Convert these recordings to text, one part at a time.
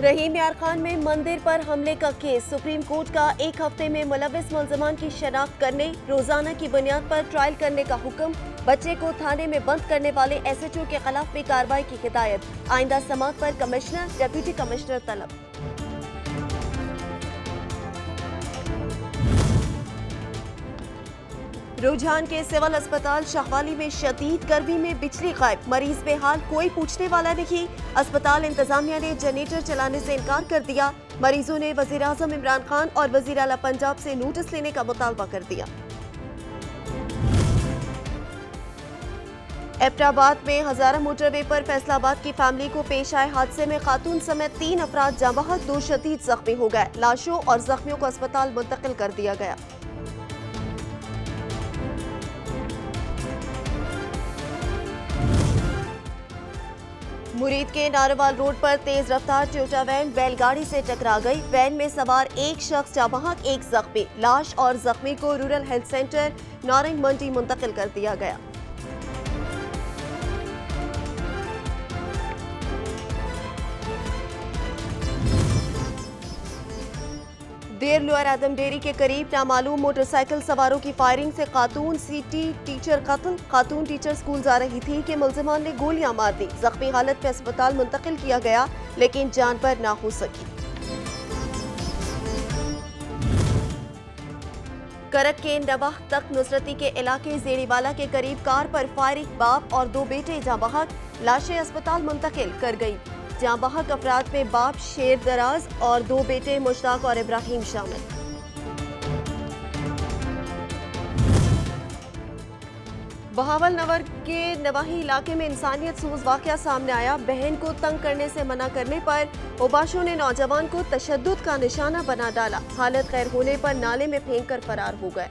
रहीम यार खान में मंदिर पर हमले का केस, सुप्रीम कोर्ट का 1 हफ्ते में मुलविस मुल्ज़िमान की शनाख्त करने, रोजाना की बुनियाद पर ट्रायल करने का हुक्म। बच्चे को थाने में बंद करने वाले SHO के खिलाफ भी कार्रवाई की हिदायत। आइंदा समात पर कमिश्नर, डिप्टी कमिश्नर तलब। रुझान के सिविल अस्पताल शाहवाली में शदीद गर्मी में बिजली गायब, मरीज बेहाल, कोई पूछने वाला नहीं। अस्पताल इंतजामिया ने जनरेटर चलाने से इनकार कर दिया। मरीजों ने वजीर आजम इमरान खान और वजीर आला पंजाब से नोटिस लेने का मुतालबा कर दिया। एबटाबाद में हजारा मोटरवे पर फैसलाबाद की फैमिली को पेश आए हादसे में खातून समेत 3 अफराद जाँ बहक, 2 शदीद जख्मी हो गए। लाशों और जख्मियों को अस्पताल मुंतकिल कर दिया गया। मुरीद के नारोवाल रोड पर तेज रफ्तार टोयोटा वैन बैलगाड़ी से टकरा गई। वैन में सवार एक शख्स जाँ बहक, एक जख्मी। लाश और जख्मी को रूरल हेल्थ सेंटर नारंग मंडी मुंतकिल कर दिया गया। देर लोअर आदम डेरी के करीब नामालूम मोटरसाइकिल सवारों की फायरिंग से खातून सिटी टीचर कत्ल। खातून टीचर स्कूल जा रही थी कि मुल्जिमान ने गोलियां मार दी। जख्मी हालत में अस्पताल मुंतकिल किया गया, लेकिन जान पर ना हो सकी। करक के नवाह तक नुसरती के इलाके जेड़ीवाला के करीब कार पर फायरिंग, बाप और 2 बेटे जाँ बहक, लाशें अस्पताल मुंतकिल कर गई। जाँ बहक अफराद में बाप शेर दराज और 2 बेटे मुश्ताक और इब्राहिम शामिल। बहावल नवर के नवाही इलाके में इंसानियत सूज वाकया सामने आया। बहन को तंग करने से मना करने पर ओबाशों ने नौजवान को तशद्दुद का निशाना बना डाला। हालत खैर होने पर नाले में फेंक कर फरार हो गए।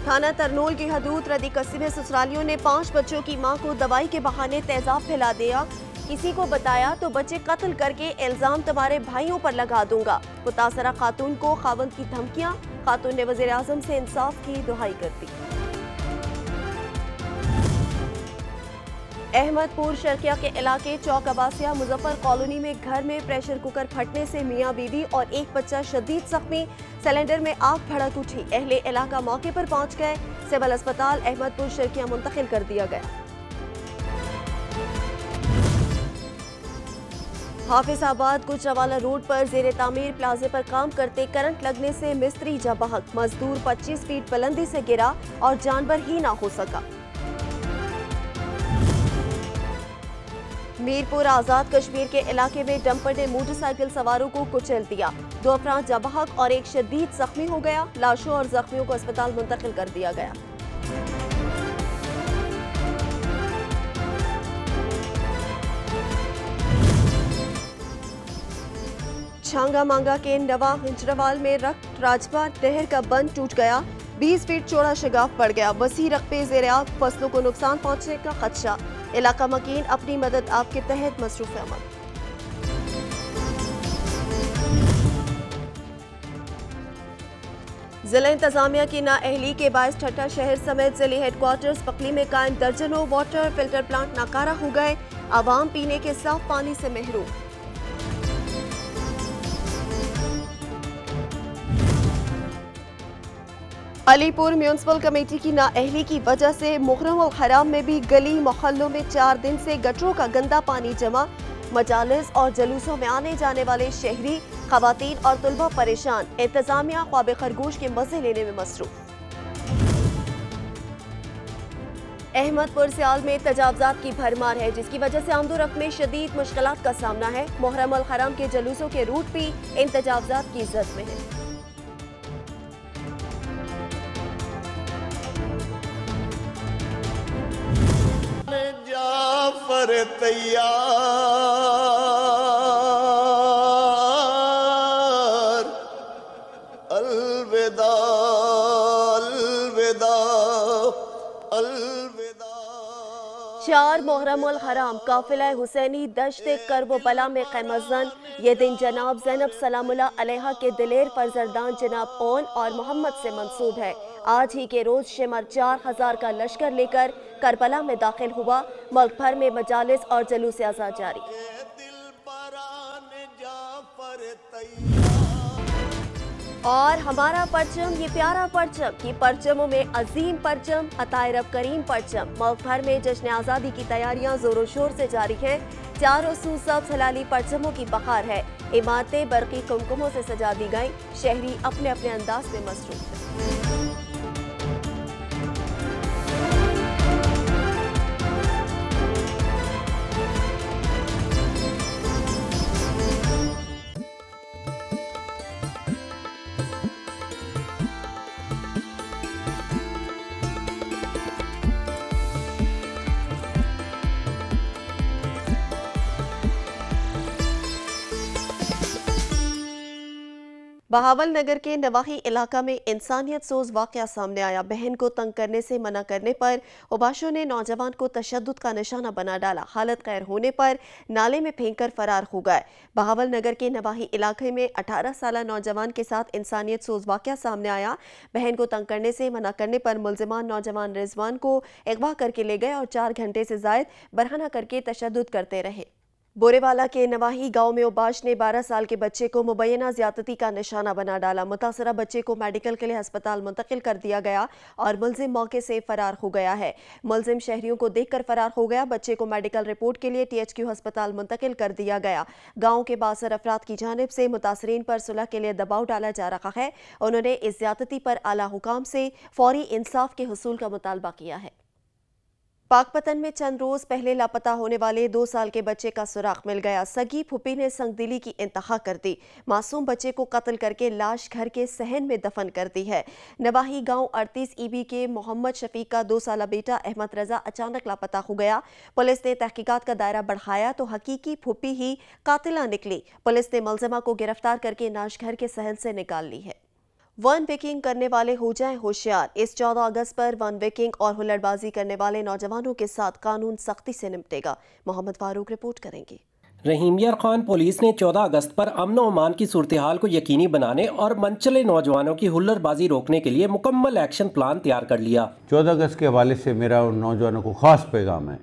थाना तरनोल की हदूद रदी कस्बे में ससुरालियों ने 5 बच्चों की मां को दवाई के बहाने तेजाब फैला दिया। किसी को बताया तो बच्चे कत्ल करके इल्जाम तुम्हारे भाइयों पर लगा दूंगा। मुतासरा खातून को खावंद की धमकियां, खातून ने वजीर आजम से इंसाफ की दुहाई कर दी। अहमदपुर शर्किया के इलाके चौक अब्बासिया मुजफ्फर कॉलोनी में घर में प्रेशर कुकर फटने से मियां बीवी और एक बच्चा शदीद जख्मी। सिलेंडर में आग भड़क उठी। अहले इलाका मौके पर पहुंच गए। सिविल अस्पताल अहमदपुर शर्किया मुंतकिल कर दिया गया। हाफिजाबाद गुजरावाला रोड पर जेर तामीर प्लाजे पर काम करते करंट लगने से मिस्त्री जाँ बहक, मजदूर 25 फीट बुलंदी से गिरा और जानवर ही ना हो सका। मीरपुर आजाद कश्मीर के इलाके में डंपर ने मोटरसाइकिल सवारों को कुचल दिया। 2 अफराद जाँ बहक और एक शदीद जख्मी हो गया। लाशों और जख्मियों को अस्पताल मुंतकिल कर दिया गया। छांगा मांगा के नवा हिंजरावाल में रक्त राजपा नहर का बंद टूट गया। 20 फीट चौड़ा शगाफ पड़ गया। वसी रकबे ज़ेर आग, फसलों को नुकसान पहुंचने का खदशा। इलाका मकीन अपनी मदद आप के तहत मसरूफ अमल। जिला इंतजामिया की नाअहली के बायस ठट्टा शहर समेत जिले हेडक्वार्टर्स पकली में कायम दर्जनों वाटर फिल्टर प्लांट नाकारा हो गए। आवाम पीने के साफ पानी से महरूम। अलीपुर म्यूनिसिपल कमेटी की नाअहली की वजह से मुहर्रम अल हराम में भी गली मोहल्लों में 4 दिन से गटरों का गंदा पानी जमा। मजालिस और जलूसों में आने जाने वाले शहरी, खवातीन और तुलबा परेशान। इंतजामिया ख्वाब खरगोश के मजे लेने में मसरूफ। अहमदपुर सियाल में तजावजात की भरमार है, जिसकी वजह से आमदोरफ्त में शदीद मुश्किलात का सामना है। मुहर्रम अल हराम के जलूसों के रूट भी इन तजावजात की जद में है। जाफर तैयार, अलविदा अलविदा अलविदा। 4 محرم الحرام قافلہ حسینی دشت کرب و بلا میں قیمزن۔ یہ دن جناب زینب سلام اللہ علیہا کے دلیر فرزندان جناب اون اور محمد سے منسوب ہے۔ آج ہی کے روز شمر 4000 کا لشکر لے کر کربلا میں داخل ہوا۔ ملک بھر میں مجالس اور جلوس اعزا جاری۔ اور ہمارا پرچم یہ پیارا پرچم کی پرچموں میں عظیم پرچم عطائے رب کریم پرچم۔ ملک بھر میں جشن آزادی کی تیاریاں زور و شور سے جاری ہیں۔ چاروں سو سبز ہلالی پرچموں کی بہار ہے۔ عمارتیں برقی کمکموں سے سجا دی گئیں۔ شہری اپنے اپنے انداز میں مصروف ہیں۔ بہاول نگر کے نواحی علاقہ میں انسانیت سوز واقعہ سامنے آیا۔ بہن کو تنگ کرنے سے منع کرنے پر اوباشوں نے نوجوان کو تشدد کا نشانہ بنا ڈالا۔ حالت خیر ہونے پر نالے میں پھینک کر فرار ہو گئے۔ بہاول نگر کے نواحی علاقے میں 18 سالہ نوجوان کے ساتھ انسانیت سوز واقعہ سامنے آیا۔ بہن کو تنگ کرنے سے منع کرنے پر ملزمان نوجوان رضوان کو اغوا کر کے لے گئے اور 4 گھنٹے سے زائد برہنہ کر کے تشدد کرتے رہے۔ بورے والا کے نواحی گاؤں میں اوباش نے 12 سال کے بچے کو مبینہ زیادتی کا نشانہ بنا ڈالا۔ متاثرہ بچے کو میڈیکل کے لیے ہسپتال منتقل کر دیا گیا اور ملزم موقع سے فرار ہو گیا ہے۔ ملزم شہریوں کو دیکھ کر فرار ہو گیا۔ بچے کو میڈیکل رپورٹ کے لیے THQ ہسپتال منتقل کر دیا گیا۔ گاؤں کے بااثر افراد کی جانب سے متاثرین پر صلح کے لیے دباؤ ڈالا جا رہا ہے۔ انہوں نے اس زیادتی پر اعلیٰ حکام سے فوری انصاف کے حصول کا مطالبہ کیا ہے۔ پاک پتن میں چند روز پہلے لاپتہ ہونے والے 2 سال کے بچے کا سراغ مل گیا۔ سگی پھوپھی نے سنگ دلی کی انتہا کر دی۔ معصوم بچے کو قتل کر کے لاش گھر کے صحن میں دفن کر دی ہے۔ نواحی گاؤں 38 EB کے محمد شفیق کا 2 سالہ بیٹا احمد رضا اچانک لاپتہ ہو گیا۔ پولیس نے تحقیقات کا دائرہ بڑھایا تو حقیقی پھوپھی ہی قاتلہ نکلی۔ پولیس نے ملزمہ کو گرفتار کر کے لاش گھر کے صحن سے نکال لی ہے۔ ون ویکنگ کرنے والے ہو جائیں ہوشیار۔ اس 14 اگست پر ون ویکنگ اور ہلڑ بازی کرنے والے نوجوانوں کے ساتھ قانون سختی سے نمٹے گا۔ محمد فاروق رپورٹ کریں گے۔ رحیم یار خان پولیس نے 14 اگست پر امن و امان کی صورتحال کو یقینی بنانے اور منچلے نوجوانوں کی ہلڑ بازی روکنے کے لیے مکمل ایکشن پلان تیار کر لیا۔ 14 اگست کے حوالے سے میرا ان نوجوانوں کو خاص پیغام ہے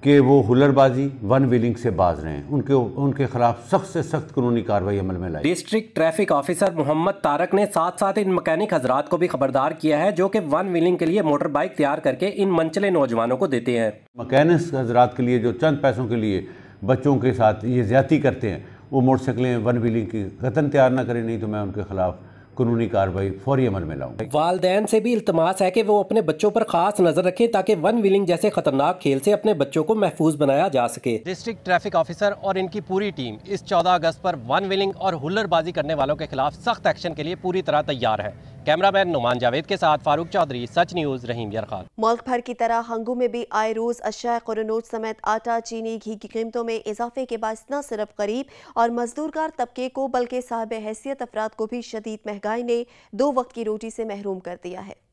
کہ وہ ہلڑ بازی ون ویلنگ سے باز رہیں۔ ان کے خلاف سخت سے سخت قانونی کارروائی عمل میں لائی۔ ڈسٹرکٹ ٹریفک آفیسر محمد طارق نے ساتھ ان مکینک حضرات کو بھی خبردار کیا ہے جو کہ ون ویلنگ کے لیے موٹر بائک تیار کر کے ان منچلے نوجوانوں کو دیتے ہیں۔ مکینک حضرات کے لیے جو چند پیسوں کے لیے بچوں کے ساتھ یہ زیادتی کرتے ہیں، وہ موٹر سائیکلیں ون ویلنگ کی قطعاً تیار نہ کریں، نہیں تو میں ان کے خلاف قانونی کارروائی فوری عمل میں لاؤں۔ والدین سے بھی التماس ہے کہ وہ اپنے بچوں پر خاص نظر رکھیں تاکہ ون ویلنگ جیسے خطرناک کھیل سے اپنے بچوں کو محفوظ بنایا جا سکے۔ ڈسٹرکٹ ٹریفک آفیسر اور ان کی پوری ٹیم اس 14 اگست پر ون ویلنگ اور ہلڑ بازی کرنے والوں کے خلاف سخت ایکشن کے لیے پوری طرح تیار ہے۔ کیمرہ مین نعمان جاوید کے ساتھ فاروق چودھری، سچ نیوز، رحیم یار خان۔ ملک بھر کی طرح ہنگو میں بھی آئے روز اشیاء قرنوج سمیت آٹا، چینی، گھی کی قیمتوں میں اضافے کے باعث نہ صرف غریب اور مزدور کار طبقے کو بلکہ صاحب حیثیت افراد کو بھی شدید مہنگائی نے 2 وقت کی روٹی سے محروم کر دیا ہے۔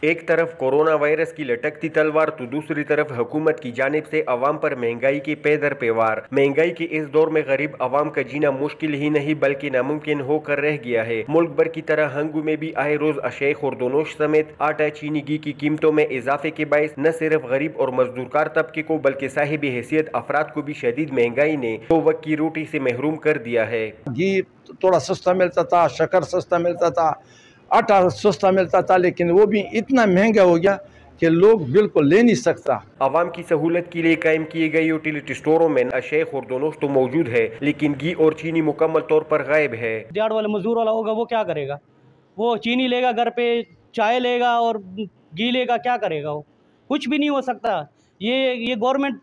ایک طرف کورونا وائرس کی لٹکتی تلوار تو دوسری طرف حکومت کی جانب سے عوام پر مہنگائی کی پے در پے وار۔ مہنگائی کے اس دور میں غریب عوام کا جینا مشکل ہی نہیں بلکہ ناممکن ہو کر رہ گیا ہے۔ ملک بھر کی طرح ہنگو میں بھی آئے روز اشیاء خوردونوش سمیت آٹا، چینی، گھی کی قیمتوں میں اضافے کے باعث نہ صرف غریب اور مزدور کار طبقے کو بلکہ صاحب حیثیت افراد کو بھی شدید مہنگائی نے 2 وقت کی روٹی سے محروم کر دیا ہے۔ گھی تھوڑا سستا ملتا تھا، شکر سستا ملتا تھا، آٹا سستا ملتا تھا، لیکن وہ بھی اتنا مہنگا ہو گیا کہ لوگ بالکل لے نہیں سکتا۔ عوام کی سہولت کے لیے قائم کیے گئے یوٹیلیٹی سٹوروں میں اشیاء خوردونوش تو موجود ہے لیکن گھی اور چینی مکمل طور پر غائب ہے۔ دیہڑ والا مزدور والا ہوگا وہ کیا کرے گا؟ وہ چینی لے گا گھر پہ، چائے لے گا اور گھی لے گا، کیا کرے گا؟ وہ کچھ بھی نہیں ہو سکتا۔ یہ گورنمنٹ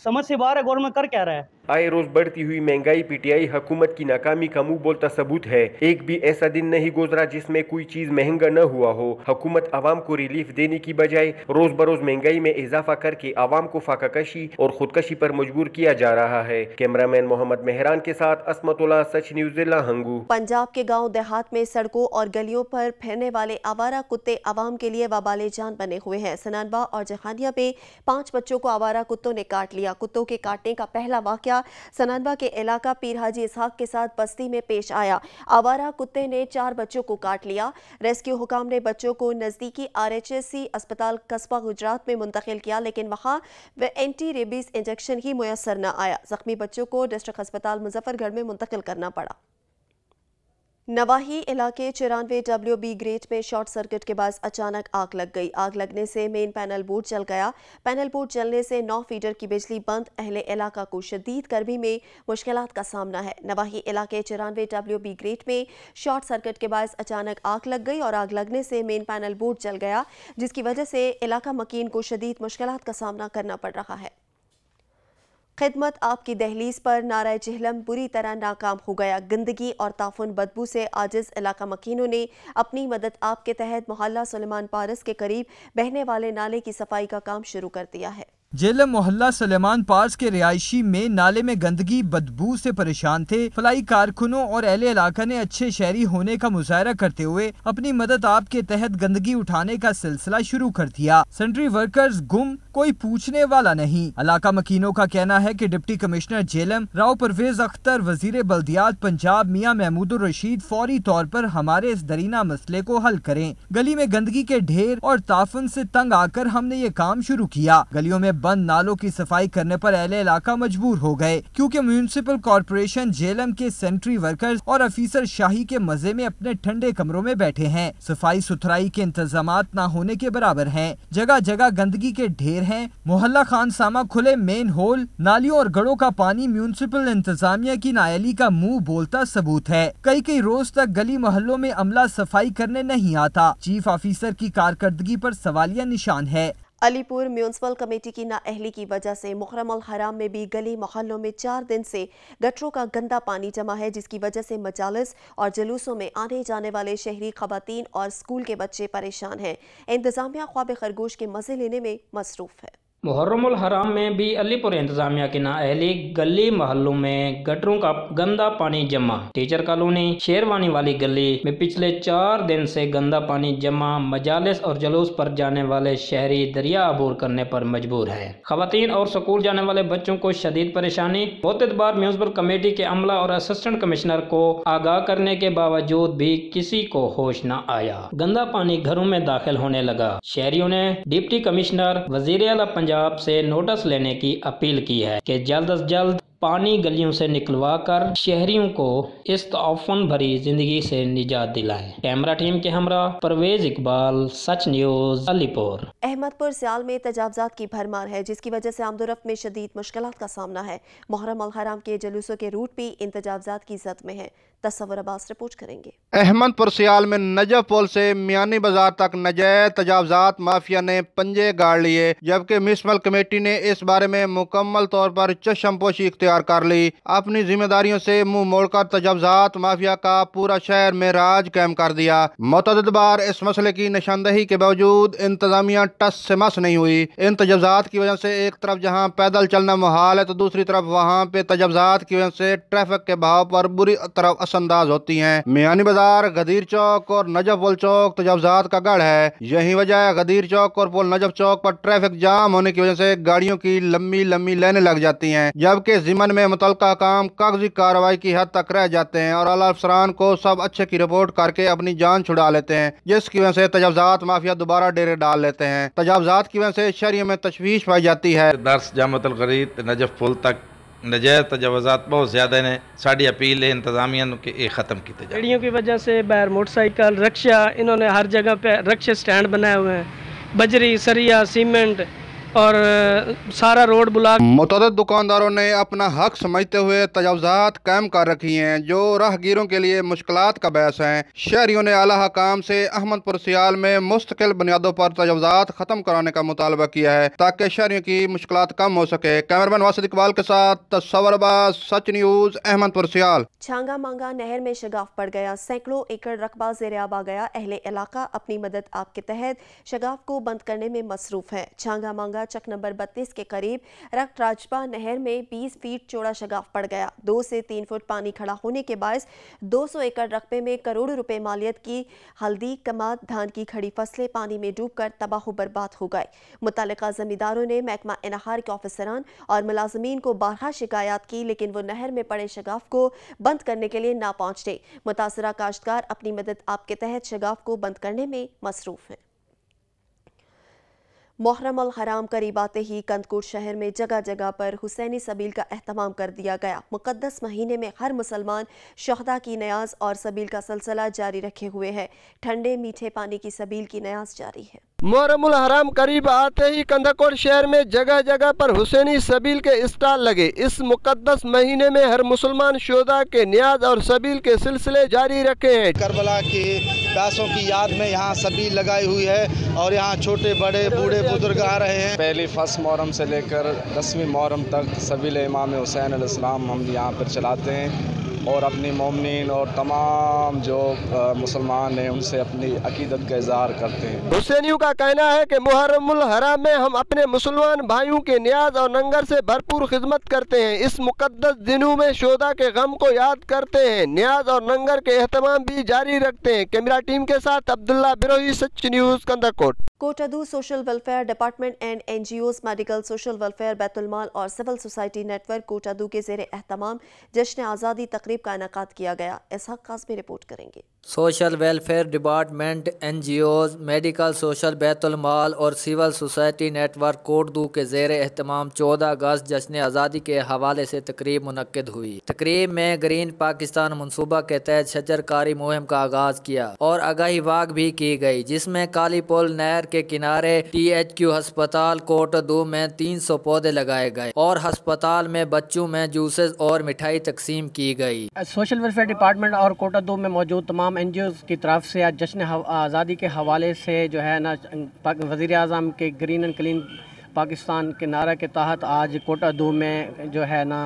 سمجھ سے باہر ہے۔ گورنمنٹ کر کیا رہا ہے؟ आए रोज बढ़ती हुई महंगाई पीटीआई हुकूमत की नाकामी का मुंह बोलता सबूत है। एक भी ऐसा दिन नहीं गुजरा जिसमें कोई चीज महंगा न हुआ हो। हुकूमत आवाम को रिलीफ देने की बजाय रोज बरोज महंगाई में इजाफा करके आवाम को फाकाकशी और खुदकशी पर मजबूर किया जा रहा है। कैमरामैन मोहम्मद मेहरान के साथ असमतुल्ला, सच न्यूज़ जिला हंगू। पंजाब के गांव देहात में सड़कों और गलियों पर फिरने वाले आवारा कुत्ते आवाम के लिए वबाले जान बने हुए हैं। सनानबा और जहानिया में 5 बच्चों को आवारा कुत्तों ने काट लिया। कुत्तों के काटने का पहला वाकया सनानबा के इलाका पीर हाजी इसहाक के साथ बस्ती में पेश आया। आवारा कुत्ते ने 4 बच्चों को काट लिया। रेस्क्यू हुकाम ने बच्चों को नजदीकी RHC अस्पताल कस्बा गुजरात में मुंतकिल किया, लेकिन वहां एंटी रेबीज इंजेक्शन ही मुयसर न आया। जख्मी बच्चों को डिस्ट्रिक्ट अस्पताल मुजफ्फरगढ़ में मुंतकिल करना पड़ा। नवाही इलाके 94WB ग्रेट में शॉर्ट सर्किट के बाद अचानक आग लग गई। आग लगने से मेन पैनल बोर्ड जल गया। पैनल बोर्ड जलने से 9 फीडर की बिजली बंद। अहले इलाका को शदीद गर्मी में मुश्किलात का सामना है। नवाही इलाके 94WB ग्रेट में शॉर्ट सर्किट के बाद अचानक आग लग गई और आग लगने से मेन पैनल बोर्ड जल गया, जिसकी वजह से इलाका मकीन को शदीद मुश्किलात का सामना करना पड़ रहा है। खिदमत आपकी दहलीज पर नारा जहलम बुरी तरह नाकाम हो गया। गंदगी और ताफुन बदबू से आजिज इलाका मकीनों ने अपनी मदद आप के तहत मोहल्ला सुलेमान पारस के करीब बहने वाले नाले की सफाई का काम शुरू कर दिया है। जेलम मोहल्ला सुलेमान पार्स के रिहायशी में नाले में गंदगी बदबू से परेशान थे। फलाई कारकुनों और अहले इलाका ने अच्छे शहरी होने का मुजाहरा करते हुए अपनी मदद आप के तहत गंदगी उठाने का सिलसिला शुरू कर दिया। सेंट्री वर्कर्स गुम, कोई पूछने वाला नहीं। इलाका मकीनों का कहना है कि डिप्टी कमिश्नर जेलम राव परवेज अख्तर, वजीर बल्दियात पंजाब मियां महमूदुर रशीद फौरी तौर पर हमारे इस दरीना मसले को हल करें। गली में गंदगी के ढेर और ताफुन से तंग आकर हमने ये काम शुरू किया। गलियों में बंद नालों की सफाई करने पर अहले इलाका मजबूर हो गए, क्योंकि म्यूनिसिपल कॉर्पोरेशन जेलम के सेंट्री वर्कर्स और अफीसर शाही के मजे में अपने ठंडे कमरों में बैठे हैं। सफाई सुथराई के इंतजामात न होने के बराबर हैं। जगह जगह गंदगी के ढेर हैं। मोहल्ला खानसामा खुले मेन होल, नालियों और गड़ों का पानी म्यूनिसिपल इंतजामिया की नाअहली का मुंह बोलता सबूत है। कई रोज तक गली मोहल्लों में अमला सफाई करने नहीं आता। चीफ ऑफिसर की कारकर्दगी पर सवालिया निशान है। अलीपुर म्यूनिसिपल कमेटी की नाअहली की वजह से मुहर्रम उल हराम में भी गली मोहल्लों में 4 दिन से गटरों का गंदा पानी जमा है, जिसकी वजह से मजालिस और जुलूसों में आने जाने वाले शहरी खवातीन और स्कूल के बच्चे परेशान हैं। इंतजामिया ख्वाब खरगोश के मजे लेने में मसरूफ है। मुहर्रम उल हराम में भी अलीपुर इंतजामिया की नाअहली गली मोहल्लों में गटरों का गंदा पानी जमा। टीचर कॉलोनी शेरवानी वाली गली में पिछले 4 दिन से गंदा पानी जमा। मजालिस और जुलूस पर जाने वाले शहरी दरिया अबूर करने पर मजबूर है। खवातीन और स्कूल जाने वाले बच्चों को शदीद परेशानी। मोतबार म्यूनिसिपल कमेटी के अमला और असिस्टेंट कमिश्नर को आगाह करने के बावजूद भी किसी को होश न आया। गंदा पानी घरों में दाखिल होने लगा। शहरियों ने डिप्टी कमिश्नर वजीर आला पंजाब से नोटिस लेने की अपील की है कि जल्द से जल्द पानी गलियों से निकलवा कर शहरियों को इस तौफान भरी जिंदगी से निजात दिलाएं। कैमरा टीम के हमरा परवेज इकबाल, सच न्यूज़, अलीपुर। अहमदपुर सियाल में तजावजात की भरमार है, जिसकी वजह से आमदोरफ्त में शदीद मुश्किलात का सामना है। मुहर्रम उल हराम के जुलूसों के रूट भी इन तजावजात की जद में है। तस्वुर अब्बास रिपोर्ट करेंगे। अहमदपुर सियाल में नजफ पुल से मियानी बाजार तक नजायज तजावजात माफिया ने पंजे गाड़ लिए, जबकि म्यूनिसिपल कमेटी ने इस बारे में मुकम्मल तौर पर चश्मपोशी इख्तियार कर ली। अपनी जिम्मेदारियों से मुंह मोड़कर तजावजात माफिया का पूरा शहर में राज कायम कर दिया। मुतअद्दिद बार इस मसले की निशानदही के बावजूद इंतजामिया टस से मस नहीं हुई। इन तजावजात की वजह से एक तरफ जहाँ पैदल चलना मुहाल है, तो दूसरी तरफ वहाँ पे तजावजात की वजह से ट्रैफिक के बहाव पर बुरी तरह अंदाज होती हैं। मियानी बाजार, गदीर चौक और नजफ पुल चौक तजावजात का गढ़ है। यही वजह है गदीर चौक और पुल नजफ चौक पर ट्रैफिक जाम होने की वजह से गाड़ियों की लंबी लंबी लाइनें लग जाती हैं, जबकि जिमन में मुतल्लिका काम कागजी कार्रवाई की हद तक रह जाते हैं और आला अफसरान को सब अच्छे की रिपोर्ट करके अपनी जान छुड़ा लेते हैं, जिसकी वजह से तजावजात माफिया दोबारा डेरे डाल लेते हैं। तजावजात की वजह से शहरियों में तशवीश पाई जाती है। दर्स जामतुल गरीब नजफ पुल तक नजायज तजावजात बहुत ज़्यादा ने। साड़ी अपील है इंतजामिया के ये ख़त्म की जाए। गाड़ियों की वजह से बाहर मोटरसाइकिल, रक्शा, इन्होंने हर जगह पे रक्शे स्टैंड बनाए हुए हैं। बजरी, सरिया, सीमेंट और सारा रोड ब्लॉक। मुतअद्दिद दुकानदारों ने अपना हक समझते हुए तजावुज़ात कायम कर रखी हैं जो राहगीरों के लिए मुश्किलात का बायस हैं। शहरियों ने आला हकाम से अहमदपुर सियाल में मुस्तकिल बुनियादों पर तजावुज़ात ख़त्म कराने का मुतालबा किया है ताकि शहरियों की मुश्किलात कम हो सके। कैमरामैन वासिद इकबाल के साथ तस्वर अब्बास, सच न्यूज़, अहमदपुर सियाल। छांगा मांगा नहर में शगाफ पड़ गया, सैकड़ों एकड़ रकबा ज़ेर-ए-आब आ गया। अहले इलाका अपनी मदद आपके तहत शगाफ को बंद करने में मसरूफ है। छांगा मांगा चक नंबर 32 के करीब रक्त राजपा नहर में 20 फीट चौड़ा शगाफ पड़ गया। 2 से 3 फुट पानी खड़ा होने के बायस 200 एकड़ रकबे में करोड़ों रुपए मालियत की हल्दी, कमाद, धान की खड़ी फसलें पानी में डूबकर तबाह बर्बाद हो गए। मुतल्लिका जमींदारों ने महकमा इनाहार के ऑफिसरान और मुलाजमीन को बारहा शिकायत की, लेकिन वो नहर में पड़े शगाफ को बंद करने के लिए ना पहुंचे। मुतासरा काश्तकार अपनी मदद आपके तहत शगाफ को बंद करने में मसरूफ हैं। मुहर्रम अल हराम करीब आते ही कंदकोट शहर में जगह जगह पर हुसैनी सबील का एहतमाम कर दिया गया। मुकद्दस महीने में हर मुसलमान शहदा की नयाज और सबील का सिलसिला जारी रखे हुए है। ठंडे मीठे पानी की सबील की नयाज जारी है। मुहर्रम अल हराम करीब आते ही कंदकोट शहर में जगह जगह पर हुसैनी सबील के स्टॉल लगे। इस मुकद्दस महीने में हर मुसलमान शोदा के न्याज और सबील के सिलसिले जारी रखे हैं। करबला के प्यासों की याद में यहाँ सबील लगाई हुई है और यहाँ छोटे बड़े बूढ़े बुजुर्ग आ रहे हैं। पहली फर्स्ट मुहर्रम से लेकर 10वीं मुहर्रम तक सबील इमाम हुसैन अलैहिस्सलाम हम यहाँ पर चलाते हैं और अपनी मोमिनीन और तमाम जो मुसलमान हैं उनसे अपनी अकीदत का इजहार करते हैं। हुसैनियों का कहना है कि मुहर्रमुल हराम में हम अपने मुसलमान भाइयों के न्याज और लंगर से भरपूर खिदमत करते हैं। इस मुकद्दस दिनों में शोदा के गम को याद करते हैं, न्याज और लंगर के एहतमाम भी जारी रखते हैं। कैमरा टीम के साथ Abdullah Birohi, such news, Kandkot. Kotaddu social welfare department and NGOs, medical social welfare, Baitulmaal और सिविल सोसाइटी नेटवर्क कोटादू के ज़ेरे एहतमाम जश्न आज़ादी तकरीब का इनेकाद किया गया। इसहाक काज़मी रिपोर्ट करेंगे। Social welfare department, NGOs, medical social, Baitulmaal और सिविल सोसाइटी नेटवर्क कोटादू के ज़ेरे एहतमाम 14 अगस्त जश्न आज़ादी के हवाले से तकरीब मुनक्किद हुई। तकरीब में ग्रीन पाकिस्तान मनसूबा के तहत शजरकारी मुहिम का आगाज किया और आगाही वाक भी की गई, जिसमें काली पुल नहर के किनारे THQ अस्पताल कोटादू में 300 पौधे लगाए गए और अस्पताल में बच्चों में जूसेस और मिठाई तकसीम की गई। सोशल वेलफेयर डिपार्टमेंट और कोटादू में मौजूद तमाम NGOs की तरफ से आज जश्न आज़ादी के हवाले से जो है ना वज़ीर आज़म के ग्रीन एंड क्लीन पाकिस्तान के नारा के तहत आज कोटादू में जो है ना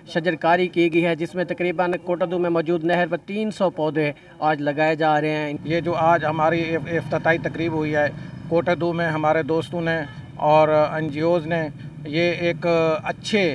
शजरकारी की गई है, जिसमें तकरीबन कोटादू में मौजूद नहर पर 300 पौधे आज लगाए जा रहे हैं। ये जो आज हमारी इफ्तिताई तकरीब हुई है कोटादू में, हमारे दोस्तों ने और NGOs ने ये एक अच्छे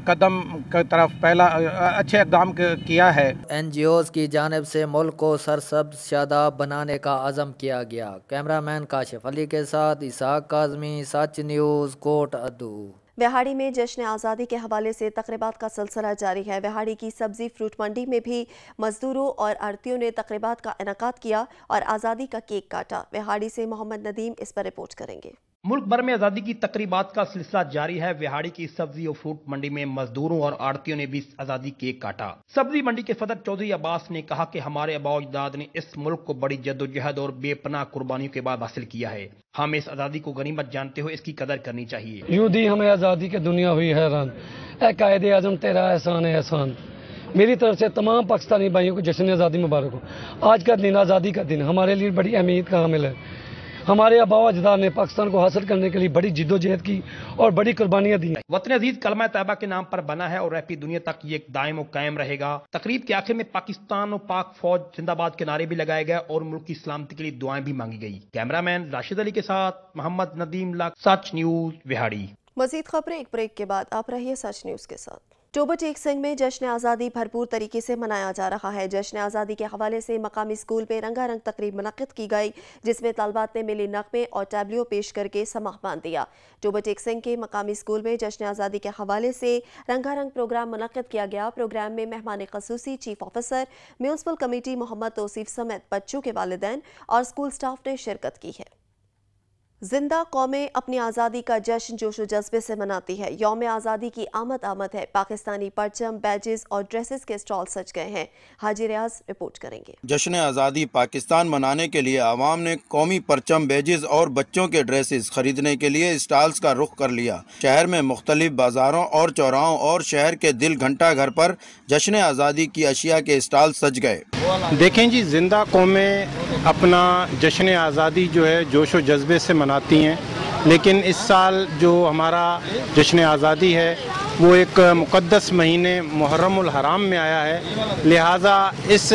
कदम की तरफ पहला अच्छे इक़दाम किया है। NGOs की जानिब से मुल्क को सरसब्ज़ शादाब बनाने का अज़म किया गया। कैमरामैन काशिफ अली के साथ इसहाक काज़मी, सच न्यूज़, कोटादू। विहाड़ी में जश्न आज़ादी के हवाले से तकरीबात का सिलसिला जारी है। विहाड़ी की सब्जी फ्रूट मंडी में भी मजदूरों और आड़तियों ने तकरीबात का इनेकाद किया और आज़ादी का केक काटा। विहाड़ी से मोहम्मद नदीम इस पर रिपोर्ट करेंगे। मुल्क भर में आज़ादी की तकरीबात का सिलसिला जारी है। विहाड़ी की सब्जी और फ्रूट मंडी में मजदूरों और आड़तियों ने भी आज़ादी केक काटा। सब्जी मंडी के सदर चौधरी अब्बास ने कहा कि हमारे आबा अजदाद ने इस मुल्क को बड़ी जद्दोजहद और बेपनाह कुर्बानियों के बाद हासिल किया है। हम इस आज़ादी को गनीमत जानते हुए इसकी कदर करनी चाहिए। यूं दी हमें आज़ादी की दुनिया हुई हैरान, ऐ कायदे आज़म तेरा एहसान है एहसान। मेरी तरफ से तमाम पाकिस्तानी भाइयों को जश्न आज़ादी मुबारक हो। आज का दिन आज़ादी का दिन हमारे लिए बड़ी अहमियत का हामिल है। हमारे आबा अजदाद ने पाकिस्तान को हासिल करने के लिए बड़ी जिद्दोजहद की और बड़ी कुर्बानियां दी। वतन अजीज कलमा तैयबा के नाम पर बना है और रहती दुनिया तक ये दायम और कायम रहेगा। तकरीब के आखिर में पाकिस्तान और पाक फौज जिंदाबाद के नारे भी लगाए गए और मुल्क की सलामती के लिए दुआएं भी मांगी गई। कैमरामैन राशिद अली के साथ मोहम्मद नदीम, सच न्यूज़, विहाड़ी। मजीद खबरें एक ब्रेक के बाद। आप रहिए सच न्यूज़ के साथ। टोबर टेक सिंह में जश्न आज़ादी भरपूर तरीके से मनाया जा रहा है। जश्न आज़ादी के हवाले से मकामी स्कूल में रंगारंग तकरीब मुनक्किद की गई, जिसमें तलबात ने मिली नग़मे और टैबलियो पेश करके समाह बांध दिया। टोबर टेक सिंह के मकामी स्कूल में जश्न आज़ादी के हवाले से रंगारंग प्रोग्राम मुनक्किद किया गया। प्रोग्राम में मेहमान ख़ुसूसी chief officer municipal committee Mohammad Tauseef समेत बच्चों के वालिदैन और स्कूल स्टाफ ने शिरकत की है। जिंदा कौमें अपनी आज़ादी का जश्न जोश व जज्बे से मनाती है। यौम आज़ादी की आमद है। पाकिस्तानी परचम, बैजेस और ड्रेसेस के स्टॉल सज गए हैं। हाजी रियाज रिपोर्ट करेंगे। जश्न आज़ादी पाकिस्तान मनाने के लिए आवाम ने कौमी परचम, बैजेस और बच्चों के ड्रेसेस खरीदने के लिए स्टॉल्स का रुख कर लिया। शहर में मुख्तलिफ बाजारों और चौराहों और शहर के दिल घंटा घर पर जश्न आज़ादी की अशिया के स्टॉल सज गए। देखें जी, जिंदा कौमें अपना जश्न आज़ादी जो है जोश व जज्बे से मनाती हैं, लेकिन इस साल जो हमारा जश्न आज़ादी है वो एक मुक़द्दस महीने मुहर्रमुल हराम में आया है, लिहाजा इस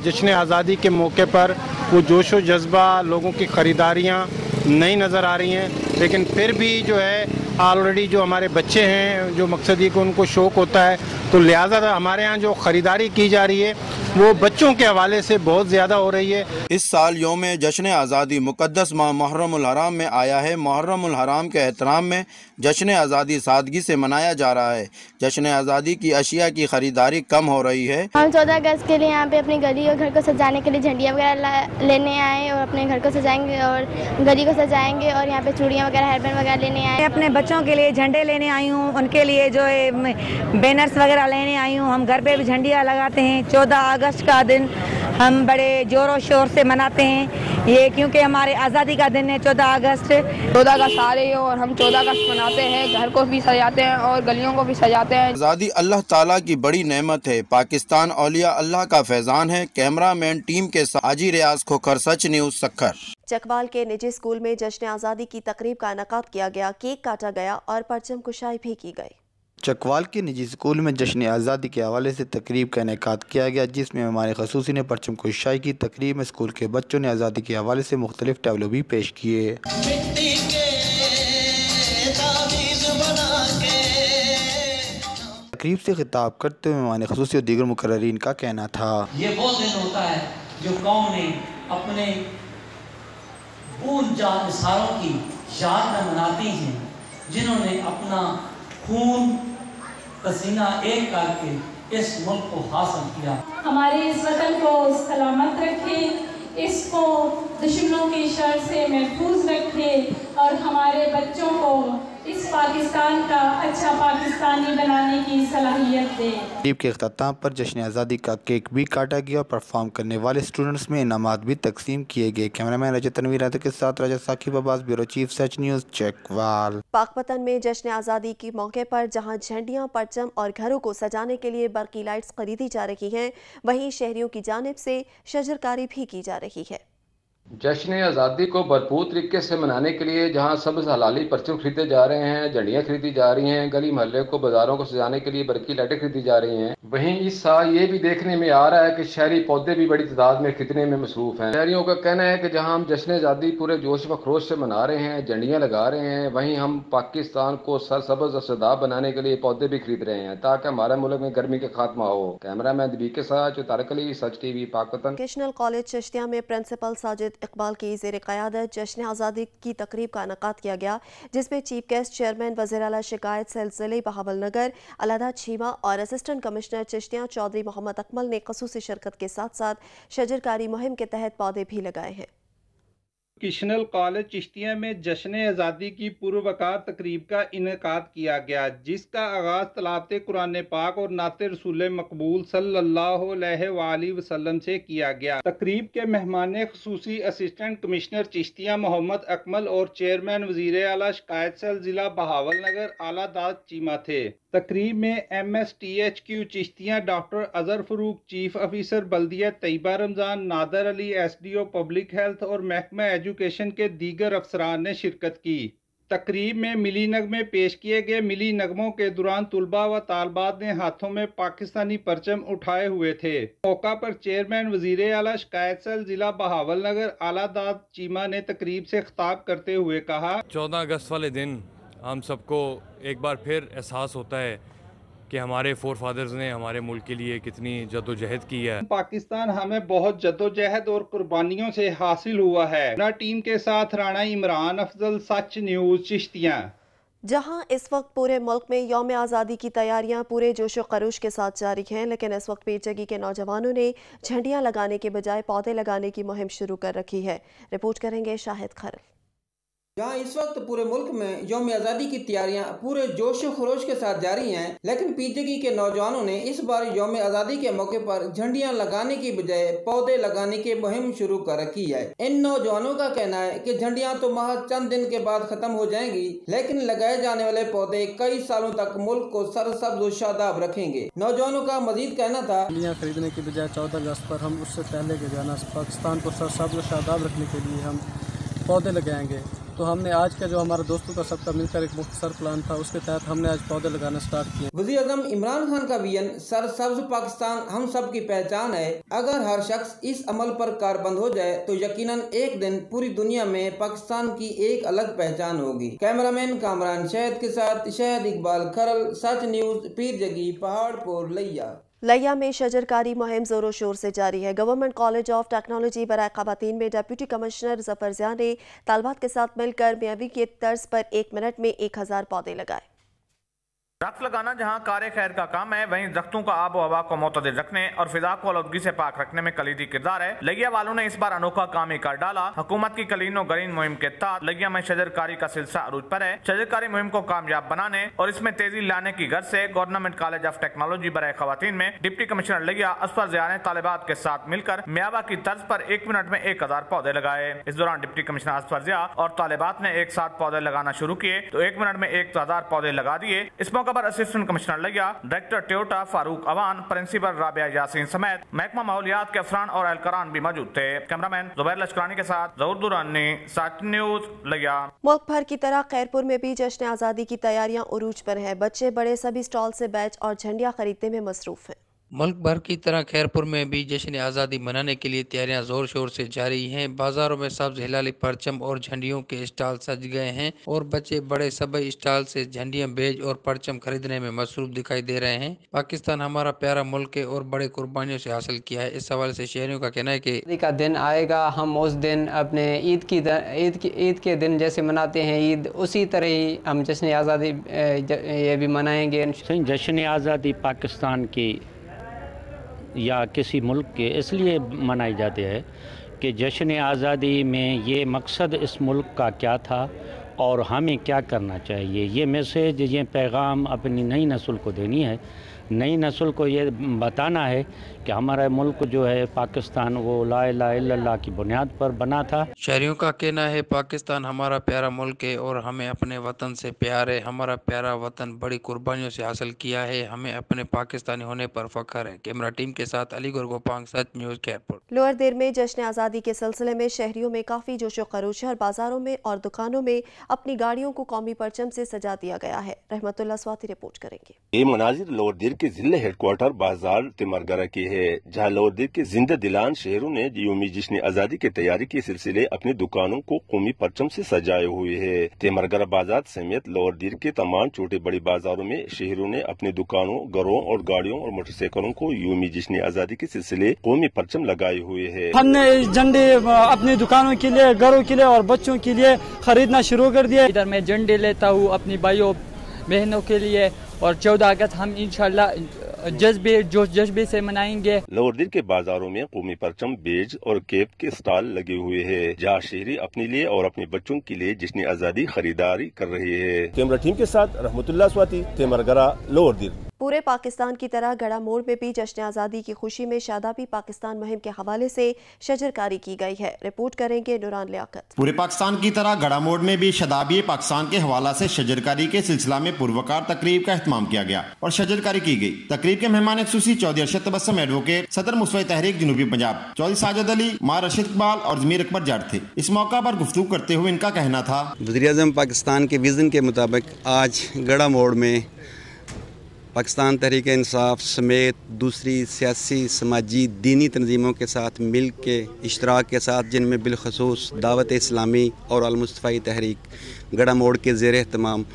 जश्न आज़ादी के मौके पर वो जोश व जज्बा, लोगों की ख़रीदारियाँ नहीं नज़र आ रही हैं। लेकिन फिर भी जो है ऑलरेडी जो हमारे बच्चे हैं, जो मकसद ये कि उनको शौक़ होता है, तो लिहाजा हमारे यहाँ जो ख़रीदारी की जा रही है वो बच्चों के हवाले से बहुत ज़्यादा हो रही है। इस साल यौम जश्न आज़ादी मुक़द्दस माह मुहर्रमुल हराम में आया है। मुहर्रमुल हराम के एहतराम में जश्न आज़ादी सादगी से मनाया जा रहा है। जश्न आज़ादी की अशिया की ख़रीदारी कम हो रही है। हम 14 अगस्त के लिए यहाँ पे अपनी गली और घर को सजाने के लिए झंडियाँ वगैरह लेने आए और अपने घर को सजाएंगे और गली को सजाएंगे और यहाँ पे चूड़ियाँ वगैरह, हेयरबैंड वगैरह लेने आए। अपने बच्चों के लिए झंडे लेने आई हूँ, उनके लिए जो है बैनर्स वगैरह लेने आई हूँ। हम घर पे भी झंडियाँ लगाते हैं। 14 अगस्त का दिन हम बड़े जोरों शोर से मनाते हैं ये, क्योंकि हमारे आज़ादी का दिन है 14 अगस्त। 14 अगस्त आ रही है और हम 14 अगस्त मनाते हैं, घर को भी सजाते हैं और गलियों को भी सजाते हैं। आज़ादी अल्लाह ताला की बड़ी नेमत है। पाकिस्तान औलिया अल्लाह का फैज़ान है। कैमरामैन टीम के साथ हाजी रियाज खोखर, सच न्यूज़ सक्खर। चकवाल के निजी स्कूल में जश्न आज़ादी की तकरीब का इनेकाद किया गया। केक काटा गया और परचम कुशाई भी की गई। चकवाल के निजी स्कूल में जश्न आज़ादी के हवाले से तकरीब का इनेकाद किया गया, जिसमें हमारे खसूसी ने परचम कुशाई की। तकरीब में स्कूल के बच्चों ने आज़ादी के हवाले से मुख्तलिफ टैबलो भी पेश किए। तकरीब से खिताब करते हुए हमारे खसूसी और दीगर मुकर्ररीन का कहना था, ये वो दिन होता है जो कौम ने अपने बूढ़ जानिसारों की याद में मनाती हैं, जिन्होंने अपना खून पसीना एक करके इस मुल्क को हासिल किया। हमारे इस वतन को सलामत रखे, इसको दुश्मनों की शर से महफूज रखे और हमारे बच्चों को इस पाकिस्तान का अच्छा पाकिस्तानी बनाने की सलाहियत दे। तकरीब के इख्तिताम पर जश्न आज़ादी का केक भी काटा गया और परफॉर्म करने वाले स्टूडेंट्स में इनामात भी तकसीम किए गए। कैमरामैन रजत तनवीर के साथ रजत साकिब अब्बास, ब्यूरो चीफ, सच न्यूज़, चकवाल। पाकपतन में जश्न आज़ादी के मौके पर जहां झंडियां, परचम और घरों को सजाने के लिए बरकी लाइट्स खरीदी जा रही हैं, वहीं शहरियों की जानिब से शजरकारी भी की जा रही है। जश्न आज़ादी को भरपूर तरीके से मनाने के लिए जहां सब्ज़ हलाली परचम खरीदे जा रहे हैं, झंडियाँ खरीदी जा रही हैं, गली मोहल्ले को, बाजारों को सजाने के लिए बरकी लाइटें खरीदी जा रही हैं। वहीं इस साल ये भी देखने में आ रहा है कि शहरी पौधे भी बड़ी तादाद में खरीदने में मसरूफ़ हैं। शहरियों का कहना है कि जहाँ हम जश्न आज़ादी पूरे जोश व खरोश से मना रहे हैं, झंडियाँ लगा रहे हैं, वहीं हम पाकिस्तान को सरसब्ज़ और सदाब बनाने के लिए पौधे भी खरीद रहे हैं, ताकि हमारे मुल्क में गर्मी का खात्मा हो। कैमरामैन दबी के साथ Tariq Ali, such TV, Pakpattan. Vocational college Chishtia में प्रिंसिपल साजिद इकबाल की ज़ेर क़यादत जश्न आज़ादी की तकरीब का इनेकाद किया गया, जिसमें चीफ गेस्ट चेयरमैन वज़ीर आला शिकायत सेल ज़िले बहावलनगर अलादा छीमा और असिस्टेंट कमिश्नर चिश्तिया चौधरी मोहम्मद अकमल ने ख़ुसूसी शिरकत के साथ साथ शजरकारी मुहिम के तहत पौधे भी लगाए हैं। वोकेशनल कॉलेज चिश्तिया में जश्न आज़ादी की पुरवकार तकरीब का इनेकाद किया गया, जिसका आगाज़ तलावत कुरान पाक और नात रसूल मकबूल सल्लल्लाहु अलैहि वसल्लम से किया गया। तकरीब के मेहमान ख़ुसूसी असिस्टेंट कमिश्नर चिश्तिया मोहम्मद अकमल और चेयरमैन वज़ीर आला शिकायत सेल ज़िला बहावलनगर आला दाद चीमा थे। तकरीब में MSTHQ Chishtia doctor Azhar Farooq, chief officer बल्दिया Tayyaba Ramzan, Nadir Ali SDO public health और महकमा एजुकेशन के दीगर अफसरान ने शिरकत की। तकरीब में मिली नगमे पेश किए गए। मिली नगमों के दौरान तुलबा व तालबात ने हाथों में पाकिस्तानी परचम उठाए हुए थे। मौका पर चेयरमैन वज़ीर आला शिकायत सेल ज़िला बहावलनगर आला दाद चीमा ने तकरीब से खिताब करते हुए कहा, 14 अगस्त वाले दिन हम सबको एक बार फिर एहसास होता है कि हमारे फोर फादर्स ने हमारे मुल्क के लिए कितनी जद्दोजहद की है। पाकिस्तान हमें बहुत जद्दोजहद और कुर्बानियों से हासिल हुआ है। अपना टीम के साथ राणा इमरान अफजल, सच न्यूज़, चिश्तिया। जहां इस वक्त पूरे मुल्क में यौम आज़ादी की तैयारियां पूरे जोश व खरोश के साथ जारी हैं, लेकिन इस वक्त पीरचगी के नौजवानों ने झंडियां लगाने के बजाय पौधे लगाने की मुहिम शुरू कर रखी है। रिपोर्ट करेंगे शाहिद खरल। जहाँ इस वक्त पूरे मुल्क में यौम आज़ादी की तैयारियां पूरे जोश व खरोश के साथ जारी हैं, लेकिन पीजीगी के नौजवानों ने इस बार यौम आज़ादी के मौके पर झंडियां लगाने की बजाय पौधे लगाने की मुहिम शुरू कर रखी है। इन नौजवानों का कहना है कि झंडियां तो महज चंद दिन के बाद खत्म हो जाएंगी, लेकिन लगाए जाने वाले पौधे कई सालों तक मुल्क को सरसब्ज व शादाब रखेंगे। नौजवानों का मजीद कहना था, झंडियाँ खरीदने की बजाय 14 अगस्त पर हम उससे पहले के जाना पाकिस्तान को सरसब्ज व शादाब रखने के लिए हम पौधे लगाएंगे। तो हमने आज का जो हमारे दोस्तों का सबका मिलकर एक मुख्तसर प्लान था, उसके तहत हमने आज पौधे लगाना स्टार्ट किए। वज़ीर आज़म इमरान खान का विजन सरसब्ज पाकिस्तान हम सब की पहचान है। अगर हर शख्स इस अमल पर कारबंद हो जाए तो यकीनन एक दिन पूरी दुनिया में पाकिस्तान की एक अलग पहचान होगी। कैमरामैन कामरान शहद के साथ शहद इकबाल खरल, सच न्यूज़, पीरजगी, पहाड़पुर, लिया। लिया में शजरकारी मुहिम जोरों शोर से जारी है। गवर्नमेंट कॉलेज ऑफ टेक्नोलॉजी बराए ख़वातीन में डिप्टी कमिश्नर जफर जिया ने तालबात के साथ मिलकर मियावी के तर्ज पर 1 मिनट में 1000 पौधे लगाए। दरख्त लगाना जहाँ कार खैर का काम है, वहीं दरख्तों का आब हवा को मुतदिल रखने और फिजा को आलूदगी से पाक रखने में कलीदी किरदार है। लिया वालों ने इस बार अनोखा काम ही कर डाला। हुकूमत की कलीन और ग्रीन मुहिम के तहत लिया में शजरकारी का सिलसिला अरूज पर है। शजरकारी मुहिम को कामयाब बनाने और इसमें तेजी लाने की गर्ज से गवर्नमेंट कॉलेज ऑफ टेक्नोलॉजी बराए ख़वातीन में डिप्टी कमिश्नर लिया असफर जिया ने तालिबात के साथ मिलकर मियावा की तर्ज पर 1 मिनट में 1000 पौधे लगाए। इस दौरान डिप्टी कमिश्नर असफर जिया और तालिबात ने एक साथ पौधे लगाना शुरू किए तो 1 मिनट में 1000 पौधे लगा दिए। इस मौके पर असिस्टेंट कमिश्नर लिया, director Toyota Farooq Awan, principal Rabia Yasin समेत महकमा माहौलियात के अफसरान और एहलकारान भी मौजूद थे। कैमरामैन जुबैर लश्करानी के साथ जहूर दुरानी, सच न्यूज़, लिया। मुल्क भर की तरह खैरपुर में भी जश्न आज़ादी की तैयारियां उरूज पर हैं। बच्चे बड़े सभी स्टॉल से बैच और झंडियां खरीदने में मसरूफ हैं। मुल्क भर की तरह खैरपुर में भी जश्न आज़ादी मनाने के लिए तैयारियां जोर शोर से जारी हैं। बाजारों में सब्ज हिलाली परचम और झंडियों के स्टॉल सज गए हैं और बच्चे बड़े सभी स्टॉल से झंडियां, बेज और परचम खरीदने में मसरूफ दिखाई दे रहे हैं। पाकिस्तान हमारा प्यारा मुल्क है और बड़े कुर्बानियों से हासिल किया है। इस हवाले से शहरियों का कहना है कि ईद का दिन आएगा, हम उस दिन अपने ईद के दिन जैसे मनाते हैं ईद, उसी तरह ही हम जश्न आज़ादी ये भी मनाएंगे। जश्न आज़ादी पाकिस्तान की या किसी मुल्क के इसलिए मनाई जाती है कि जश्न आज़ादी में ये मकसद इस मुल्क का क्या था और हमें क्या करना चाहिए। ये मैसेज, ये पैगाम अपनी नई नस्ल को देनी है। नई नस्ल को ये बताना है कि हमारा मुल्क जो है पाकिस्तान, वो ला इलाहा इल्लल्लाह की बुनियाद पर बना था। शहरियों का कहना है पाकिस्तान हमारा प्यारा मुल्क है और हमें अपने वतन से प्यार है। हमारा प्यारा वतन बड़ी कुर्बानियों से हासिल किया है। हमें अपने पाकिस्तानी होने पर फख्र है। कैमरा टीम के साथ अली गोरगोपांग, सच न्यूज़, खैरपुर। लोअर देर में जश्न आज़ादी के सिलसिले में शहरियों में काफ़ी जोशो खरोश है और बाजारों में और दुकानों में अपनी गाड़ियों को कौमी परचम से सजा दिया गया है। रहमतुल्लाह स्वाति रिपोर्ट करेंगे। ये मनाजिर लोअर देर के जिले हेडक्वार्टर बाजार तिमरगरा की है, जहाँ लोअर देर के जिंदा दिलान शहरों ने यौमी जश्न आज़ादी की तैयारी के सिलसिले अपनी दुकानों को कौमी परचम से सजाए हुए है। तिमरगरा बाजार समेत लोअर देर के तमाम छोटे बड़ी बाजारों में शहरों ने अपनी दुकानों, घरों और गाड़ियों और मोटरसाइकिलों को यौमी जश्न आज़ादी के सिलसिले कौमी परचम लगाए हुए है। हमने झंडे अपनी दुकानों के लिए, घरों के लिए और बच्चों के लिए खरीदना शुरू कर दिया। इधर मैं झंडे लेता हूँ अपनी भाइयों बहनों के लिए और 14 अगस्त हम इंशाल्लाह जज्बे से मनाएंगे। लोअर देर के बाजारों में कौमी परचम, बेज और केप के स्टॉल लगे हुए हैं, जहाँ शहरी अपने लिए और अपने बच्चों के लिए जश्न आज़ादी खरीदारी कर रहे हैं। कैमरा टीम के साथ रहमतुल्लाह स्वाति, तिमरगरा, लोअर देर। पूरे पाकिस्तान की तरह गड़ा मोड़ में भी जश्न आज़ादी की खुशी में शादाबी पाकिस्तान मुहिम के हवाले से शजरकारी की गई है। रिपोर्ट करेंगे नूरान लियाकत। पूरे पाकिस्तान की तरह गड़ा मोड़ में भी शादाबी पाकिस्तान के हवाला से शजरकारी के सिलसिला में पुरवकार तकरीब का एहतमाम किया गया और शजरकारी की गई। तकरीब के मेहमान खुसूसी चौधरी अरशद तबस्सुम एडवोकेट, सदर मुस्लिम तहरीक जनूबी पंजाब चौधरी साजिद अली, मां रशीद इकबाल और जमीर अकबर जट थे। इस मौका पर गुफ्तगू करते हुए इनका कहना था, वज़ीर आज़म पाकिस्तान के विजन के मुताबिक आज गड़ा मोड़ में पाकिस्तान तहरीक इंसाफ समेत दूसरी सियासी, समाजी, दीनी तंजीमों के साथ मिल के इश्तराक के साथ, जिनमें बिलखसूस दावत इस्लामी और अल-मुस्तफ़ा तहरीक गड़ा मोड़ के ज़ेर एहतमाम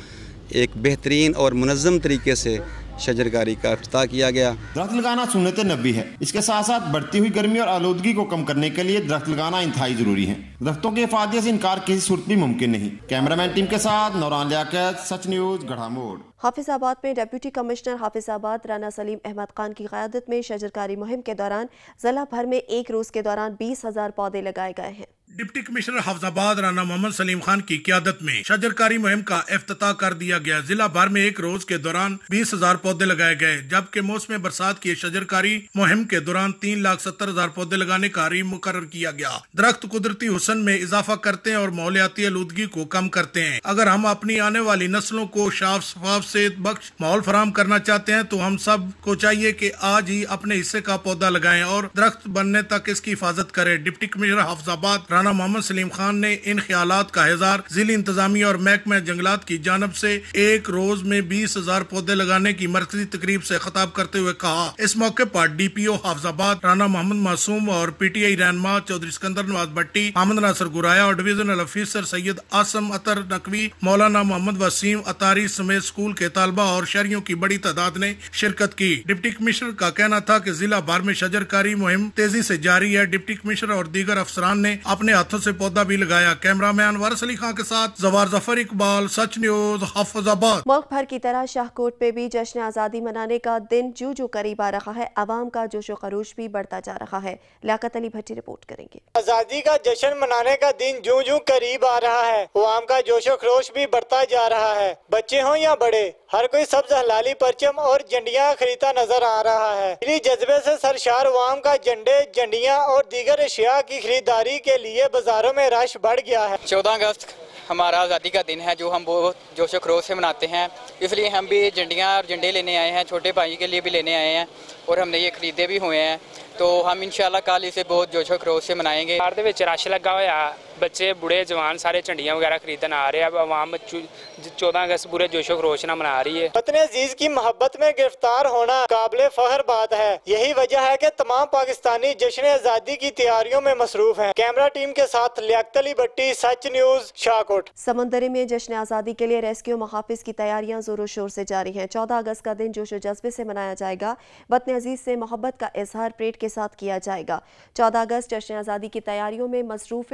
एक बेहतरीन और मुनज़्ज़म तरीके से शजरकारी का इफ्तिताह किया गया। दरख्त लगाना सुन्नत नबी है। इसके साथ साथ बढ़ती हुई गर्मी और आलूदगी को कम करने के लिए दरख्त लगाना इंतहाई जरूरी है। दरख्तों के हिफाजत से इनकार किसी सूरत भी मुमकिन नहीं। कैमरामैन टीम के साथ नौरान लियाकत, सच न्यूज़, गढ़ा मोड़। हाफिजाबाद में डिप्टी कमिश्नर हाफिजाबाद राना सलीम अहमद खान की क़यादत में शजरकारी मुहिम के दौरान जिला भर में एक रोज के दौरान 20,000 पौधे लगाए गए हैं। डिप्टी कमिश्नर हफ्जाबाद राना मोहम्मद सलीम खान की क़यादत में शजरकारी मुहिम का इफ्तिताह कर दिया गया। जिला भर में एक रोज के दौरान 20,000 पौधे लगाए गए, जबकि मौसम बरसात की शजरकारी मुहिम के दौरान 3,70,000 पौधे लगाने का तारीख मुकर्रर किया गया। दरख्त कुदरती हुस्न में इजाफा करते हैं और माहौलियाती आलूदगी को कम करते हैं। अगर हम अपनी आने वाली नस्लों को साफ शफाफ सेहत बख्श माहौल फराहम करना चाहते हैं तो हम सब को चाहिए कि आज ही अपने हिस्से का पौधा लगाएं और दरख्त बनने तक इसकी हिफाजत करें। डिप्टी कमिश्नर हफ्जाबाद राना मोहम्मद सलीम खान ने इन ख्यालात का इज़हार जिला इंतजामिया और महकमा जंगलात की जानब से एक रोज में 20,000 पौधे लगाने की मरकजी तकरीब से खिताब करते हुए कहा। इस मौके पर DPO हफ्जाबाद राना मोहम्मद मासूम और PTI रहनुमा चौधरी सिकंदर नवाज भट्टी, मोहम्मद नासिर गुराया और डिविजनल ऑफिसर सैयद आसम अतर नकवी, मौलाना मोहम्मद वसीम अतारी समेत स्कूल के तालबा और शहरियों की बड़ी तादाद ने शिरकत की। डिप्टी कमिश्नर का कहना था कि जिला भर में शजरकारी मुहिम तेजी से जारी है। डिप्टी कमिश्नर और दीगर अफसरान ने अपने हाथों से पौधा भी लगाया। कैमरामैन वारिस अली खान के साथ जवार जफर इकबाल, सच न्यूज, हफ्जाबाद। मुल्क भर की तरह शाहकोट पे भी जश्न आज़ादी मनाने का दिन जो करीब आ रहा है, अवाम का जोशो खरोश भी बढ़ता जा रहा है। लियाकत अली भट्टी रिपोर्ट करेंगे। आज़ादी का जश्न मनाने का दिन जो करीब आ रहा है, अवाम का जोशो खरोश भी बढ़ता जा रहा है। बच्चे हों या बड़े, हर कोई सब्ज हलाली परचम और झंडियाँ खरीदता नजर आ रहा है। इसी जज्बे से सरशार अवाम का झंडे, झंडियाँ और दीगर अशिया की खरीदारी के लिए बाजारों में रश बढ़ गया है। 14 अगस्त हमारा आज़ादी का दिन है जो हम बहुत जोशो खरोश से मनाते हैं, इसलिए हम भी झंडियाँ और झंडे लेने आए हैं। छोटे भाई के लिए भी लेने आए हैं और हमने ये खरीदे भी हुए हैं, तो हम इंशाल्लाह कल इसे बहुत जोशो खरोश से मनाएंगे। बाहर दे विच रश लगा होया, बच्चे बुढ़े जवान सारे झंडियां वगैरह खरीदन आ रहे हैं। अब अवाम 14 अगस्त पूरे जोशो खरोश ना मना रही है। वतन अजीज की मोहब्बत में गिरफ्तार होना काबिले फख्र बात है। यही वजह है कि तमाम पाकिस्तानी जश्न आज़ादी की तैयारियों में मसरूफ हैं। कैमरा टीम के साथ लियाकत अली भट्टी, सच न्यूज, शाहकोट। समंदरी में जश्न आज़ादी के लिए रेस्क्यू मुहाफिज की तैयारियां जोरों शोर से जारी हैं। 14 अगस्त का दिन जोशो जज्बे से मनाया जाएगा। वतन अजीज से मोहब्बत का इजहार परेड के साथ किया जाएगा। 14 अगस्त जश्न आज़ादी की तैयारियों में मसरूफ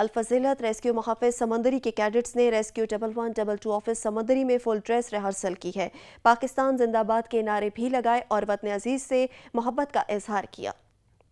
अल्फजिलत रेस्क्यू मुहाफिज समंदरी के कैडेट्स ने रेस्क्यू 1112 ऑफिस समंदरी में फुल ड्रेस रिहर्सल की है। पाकिस्तान जिंदाबाद के नारे भी लगाए और वतन अजीज से मोहब्बत का इजहार किया।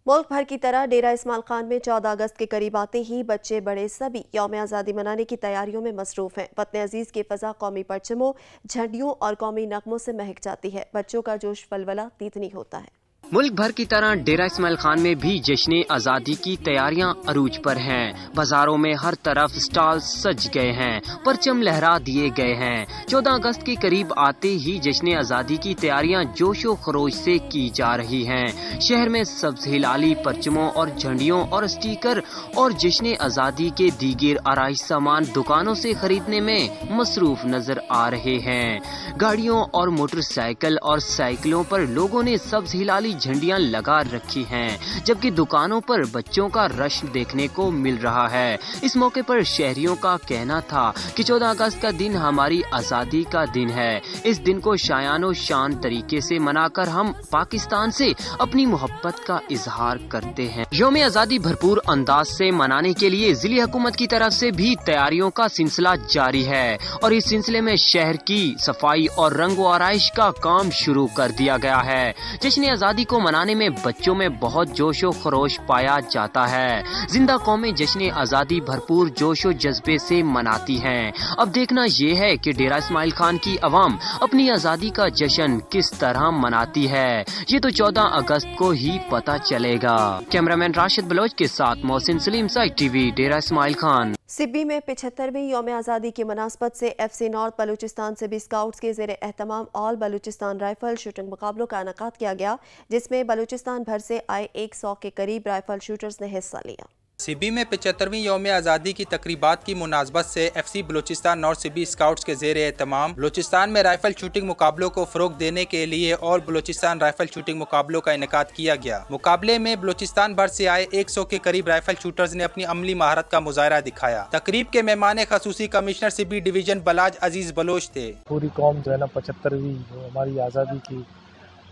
मुल्क भर की तरह डेरा इस्माइल खान में 14 अगस्त के करीब आते ही बच्चे बड़े सभी यौम आज़ादी मनाने की तैयारियों में मसरूफ हैं। वतन अजीज की फ़ज़ा कौमी परचमों, झंडियों और कौमी नगमों से महक जाती है। बच्चों का जोश वलवला तीतनी होता है। मुल्क भर की तरह डेरा इस्माइल खान में भी जश्न आज़ादी की तैयारियां अरूज पर हैं। बाजारों में हर तरफ स्टॉल सज गए हैं, परचम लहरा दिए गए हैं। 14 अगस्त के करीब आते ही जश्न आज़ादी की तैयारियां जोशो खरोश से की जा रही हैं। शहर में सब्ज हिलाली परचमों और झंडियों और स्टिकर और जश्न आज़ादी के दीगर आराइश सामान दुकानों से खरीदने में मसरूफ नजर आ रहे हैं। गाड़ियों और मोटरसाइकिल और साइकिलों पर लोगों ने सब्ज हिलाली झंडियां लगा रखी हैं, जबकि दुकानों पर बच्चों का रश देखने को मिल रहा है। इस मौके पर शहरियों का कहना था कि 14 अगस्त का दिन हमारी आज़ादी का दिन है। इस दिन को शायानो शान तरीके से मनाकर हम पाकिस्तान से अपनी मोहब्बत का इजहार करते हैं। यौम आज़ादी भरपूर अंदाज से मनाने के लिए जिला हुकूमत की तरफ से भी तैयारियों का सिलसिला जारी है और इस सिलसिले में शहर की सफाई और रंग व आराइश का काम शुरू कर दिया गया है। जश्न आज़ादी को मनाने में बच्चों में बहुत जोशो खरोश पाया जाता है। जिंदा कौमें जश्न आज़ादी भरपूर जोशो जज्बे से मनाती हैं। अब देखना ये है कि डेरा इस्माइल खान की अवाम अपनी आज़ादी का जश्न किस तरह मनाती है। ये तो 14 अगस्त को ही पता चलेगा। कैमरामैन राशिद बलोच के साथ मोहसिन सलीम, साइट टीवी, डेरा इस्माइल खान। सिब्बी में 75वीं यौम आज़ादी की मुनासबत से FC north Balochistan Sibi scouts के ज़ेरे एहतमाम ऑल बलूचिस्तान राइफल शूटिंग मुकाबलों का इनेकाद किया गया, जिसमें बलूचिस्तान भर से आए 100 के करीब राइफल शूटर्स ने हिस्सा लिया। सिब्बी में 75वीं यौम आज़ादी की तकरीबात की मुनासबत से FC Balochistan north Sibi scouts के ज़ेरे एहतमाम बलूचिस्तान में राइफल शूटिंग मुकाबलों को फ़रोग देने के लिए और बलूचिस्तान राइफल शूटिंग मुकाबलों का इनेकाद किया गया। मुकाबले में बलूचिस्तान भर से आए 100 के करीब राइफल शूटर्स ने अपनी अमली महारत का मुजाहरा दिखाया। तकरीब के मेहमान खसूसी कमिश्नर सिब्बी डिवीजन बलाज अजीज बलोच थे। पूरी कौम जो है ना 75वीं जो हमारी आज़ादी की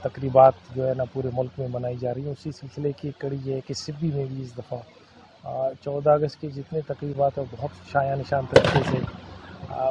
तकरीबात जो है ना पूरे मुल्क में मनाई जा रही है, उसी सिलसिले की कड़ी है कि सिब्बी में भी इस दफ़ा 14 अगस्त की जितने तकरीबात है बहुत शाया निशान तरीके से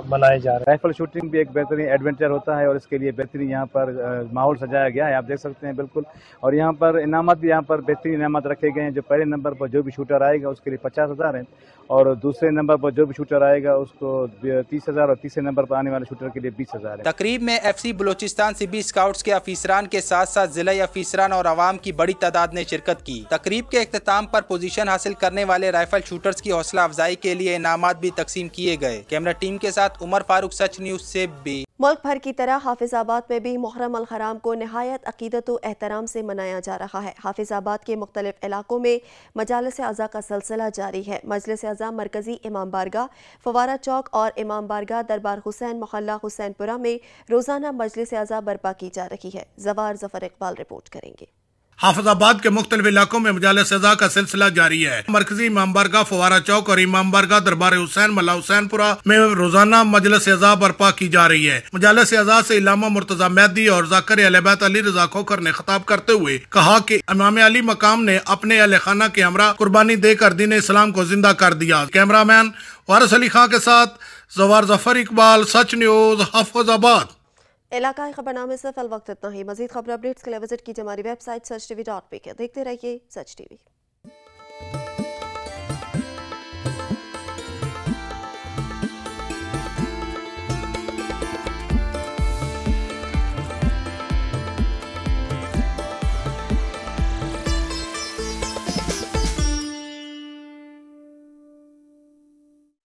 मनाए जा रहे हैं। राइफल शूटिंग भी एक बेहतरीन एडवेंचर होता है और इसके लिए बेहतरीन यहाँ पर माहौल सजाया गया है, आप देख सकते हैं बिल्कुल। और यहाँ पर इनामत भी यहाँ पर बेहतरीन इनामत रखे गए हैं। जो पहले नंबर पर जो भी शूटर आएगा उसके लिए 50,000 है और दूसरे नंबर पर जो भी शूटर आएगा उसको 30,000 और तीसरे नंबर पर आने वाले शूटर के लिए 20,000 है। तकरीब में FC बलूचिस्तान CB स्काउट्स के अफीसरान के साथ साथ जिला अफीसरान और आवाम की बड़ी तादाद ने शिरकत की। तकरीब के इख्तिताम पर पोजीशन हासिल करने वाले राइफल शूटर्स की हौसला अफजाई के लिए इनामात भी तकसीम किए गए। कैमरा टीम के साथ उमर फारूक, सच न्यूज से भी। मुल्क भर की तरह हाफिजाबाद में भी मुहर्रम अल हराम को निहायत अकीदत व एहतराम से मनाया जा रहा है। हाफिजाबाद के मुख्तलिफ इलाकों में मजालिस अज़ा का सिलसिला जारी है। मजलिस अज़ा मरकजी इमाम बारगाह, फवारा चौक और इमाम बारगाह दरबार हुसैन मोहल्ला हुसैनपुरा में रोजाना मजलिस अज़ा बर्पा की जा रही है। जवार जफर इकबाल रिपोर्ट करेंगे। हाफिजाबाद के मुख्तलिफ इलाकों में मजालिस अज़ा का सिलसिला जारी है। मरकजी इमाम बारगाह, फवारा चौक और इमाम बारगाह दरबार हुसैन मोहल्ला हुसैनपुरा में रोजाना मजलिस अज़ा बर्पा की जा रही है। मजालिस अज़ा से इलामा मुर्तजा मैदी और जाकर अहलबैत अली रजा खोखर ने खिताब करते हुए कहा कि इमाम अली मकाम ने अपने अहले खाना के हमरा कुर्बानी देकर दीन इस्लाम को जिंदा कर दिया। कैमरामैन वारिस अली खां के साथ जवार जफर इकबाल, सच न्यूज, हाफिजाबाद। इलाकाई खबरनामे से फिल वक्त इतना ही। मजीद खबर अपडेट्स के लिए विजिट कीजिए हमारी वेबसाइट sach tv.pk। देखते रहिए सच टीवी।